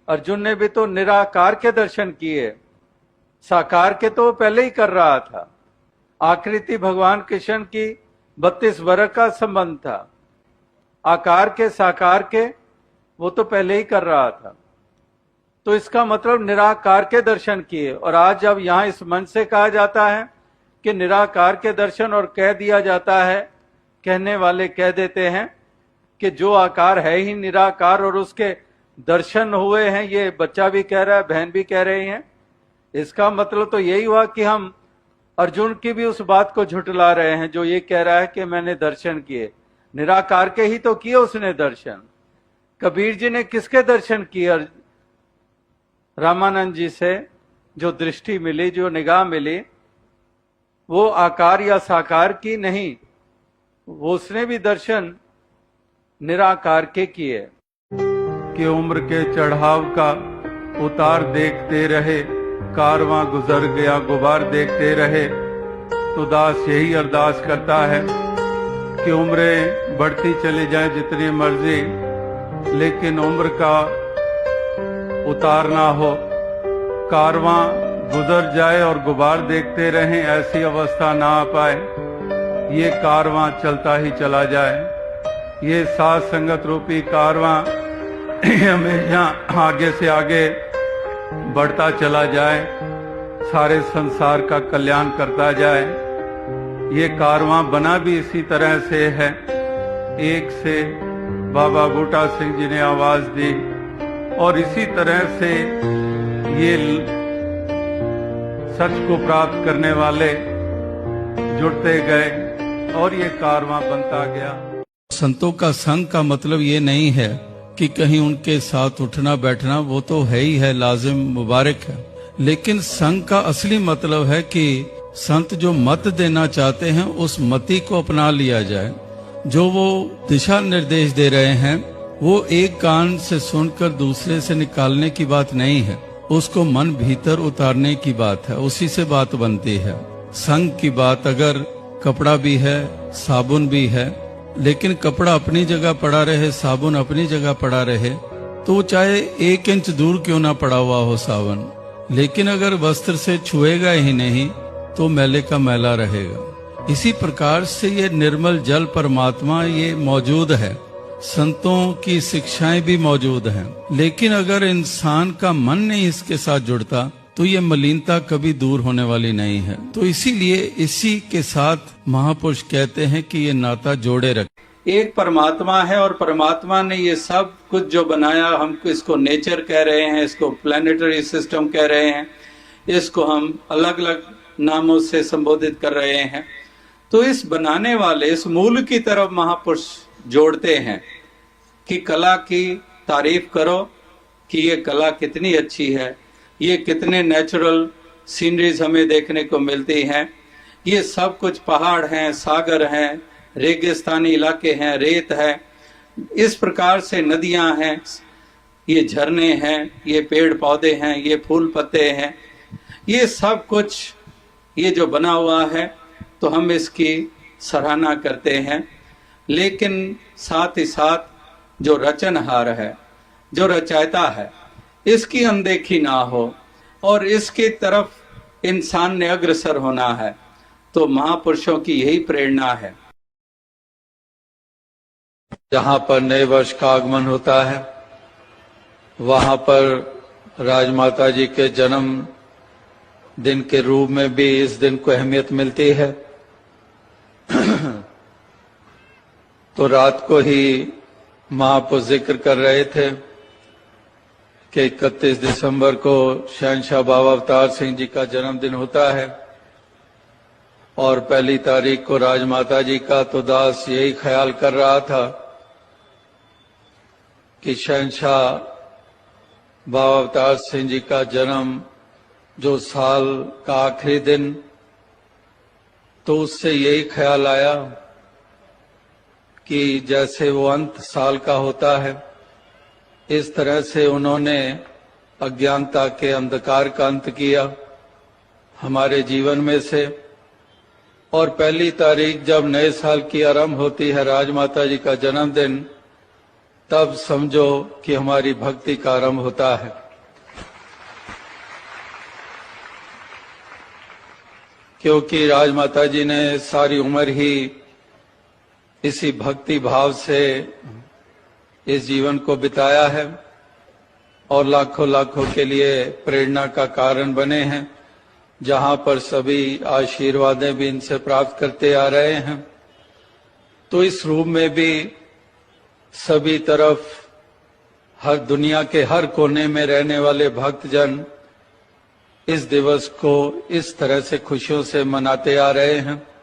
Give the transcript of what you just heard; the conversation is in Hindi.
अर्जुन ने भी तो निराकार के दर्शन किए, साकार के तो पहले ही कर रहा था। आकृति भगवान कृष्ण की 32 वर्ष का संबंध था, आकार के साकार के वो तो पहले ही कर रहा था। तो इसका मतलब निराकार के दर्शन किए। और आज जब यहां इस मंच से कहा जाता है कि निराकार के दर्शन, और कह दिया जाता है, कहने वाले कह देते हैं कि जो आकार है ही निराकार और उसके दर्शन हुए हैं, ये बच्चा भी कह रहा है, बहन भी कह रही हैं। इसका मतलब तो यही हुआ कि हम अर्जुन की भी उस बात को झुटला रहे हैं जो ये कह रहा है कि मैंने दर्शन किए। निराकार के ही तो किए उसने दर्शन। कबीर जी ने किसके दर्शन किए? रामानंद जी से जो दृष्टि मिली, जो निगाह मिली, वो आकार या साकार की नहीं, वो उसने भी दर्शन निराकार के किए। कि उम्र के चढ़ाव का उतार देखते रहे, कारवां गुजर गया गुबार देखते रहे। तो दास यही अरदास करता है कि उम्रें बढ़ती चली जाए जितनी मर्जी, लेकिन उम्र का उतार ना हो, कारवां गुजर जाए और गुबार देखते रहें, ऐसी अवस्था ना आ पाए। ये कारवां चलता ही चला जाए, ये साथ संगत रूपी कारवां हमेशा आगे से आगे बढ़ता चला जाए, सारे संसार का कल्याण करता जाए। ये कारवां बना भी इसी तरह से है। एक से बाबा बूटा सिंह जी ने आवाज दी और इसी तरह से ये सच को प्राप्त करने वाले जुड़ते गए और ये कारवां बनता गया। संतों का संग का मतलब ये नहीं है कि कहीं उनके साथ उठना बैठना, वो तो है ही है, लाजिम मुबारक है। लेकिन संग का असली मतलब है कि संत जो मत देना चाहते हैं उस मति को अपना लिया जाए। जो वो दिशा निर्देश दे रहे हैं वो एक कान से सुनकर दूसरे से निकालने की बात नहीं है, उसको मन भीतर उतारने की बात है, उसी से बात बनती है। संग की बात, अगर कपड़ा भी है, साबुन भी है, लेकिन कपड़ा अपनी जगह पड़ा रहे, साबुन अपनी जगह पड़ा रहे, तो चाहे 1 इंच दूर क्यों ना पड़ा हुआ हो साबुन, लेकिन अगर वस्त्र से छुएगा ही नहीं तो मैले का मैला रहेगा। इसी प्रकार से ये निर्मल जल परमात्मा ये मौजूद है, संतों की शिक्षाएं भी मौजूद हैं, लेकिन अगर इंसान का मन नहीं इसके साथ जुड़ता तो ये मलिनता कभी दूर होने वाली नहीं है। तो इसीलिए इसी के साथ महापुरुष कहते हैं कि ये नाता जोड़े रखें। एक परमात्मा है और परमात्मा ने ये सब कुछ जो बनाया, हम इसको नेचर कह रहे हैं, इसको प्लैनेटरी सिस्टम कह रहे हैं, इसको हम अलग अलग नामों से संबोधित कर रहे हैं। तो इस बनाने वाले, इस मूल की तरफ महापुरुष जोड़ते हैं कि कला की तारीफ करो कि ये कला कितनी अच्छी है, ये कितने नेचुरल सीनरीज हमें देखने को मिलती हैं। ये सब कुछ पहाड़ हैं, सागर हैं, रेगिस्तानी इलाके हैं, रेत है, इस प्रकार से नदियां हैं, ये झरने हैं, ये पेड़ पौधे हैं, ये फूल पत्ते हैं, ये सब कुछ ये जो बना हुआ है तो हम इसकी सराहना करते हैं। लेकिन साथ ही साथ जो रचनहार है, जो रचयिता है, इसकी अनदेखी ना हो और इसकी तरफ इंसान ने अग्रसर होना है। तो महापुरुषों की यही प्रेरणा है। जहां पर नए वर्ष का आगमन होता है वहां पर राजमाता जी के जन्म दिन के रूप में भी इस दिन को अहमियत मिलती है। तो रात को ही महापुरुष जिक्र कर रहे थे कि 31 दिसंबर को शहंशाह बाबा अवतार सिंह जी का जन्मदिन होता है और 1 तारीख को राजमाता जी का। तो दास यही ख्याल कर रहा था कि शहंशाह बाबा अवतार सिंह जी का जन्म जो साल का आखिरी दिन, तो उससे यही ख्याल आया कि जैसे वो अंत साल का होता है, इस तरह से उन्होंने अज्ञानता के अंधकार का अंत किया हमारे जीवन में से। और 1 तारीख जब नए साल की आरंभ होती है, राजमाता जी का जन्मदिन, तब समझो कि हमारी भक्ति का आरंभ होता है। क्योंकि राजमाता जी ने सारी उम्र ही इसी भक्ति भाव से इस जीवन को बिताया है और लाखों लाखों के लिए प्रेरणा का कारण बने हैं, जहां पर सभी आशीर्वादें भी इनसे प्राप्त करते आ रहे हैं। तो इस रूप में भी सभी तरफ हर दुनिया के हर कोने में रहने वाले भक्तजन इस दिवस को इस तरह से खुशियों से मनाते आ रहे हैं।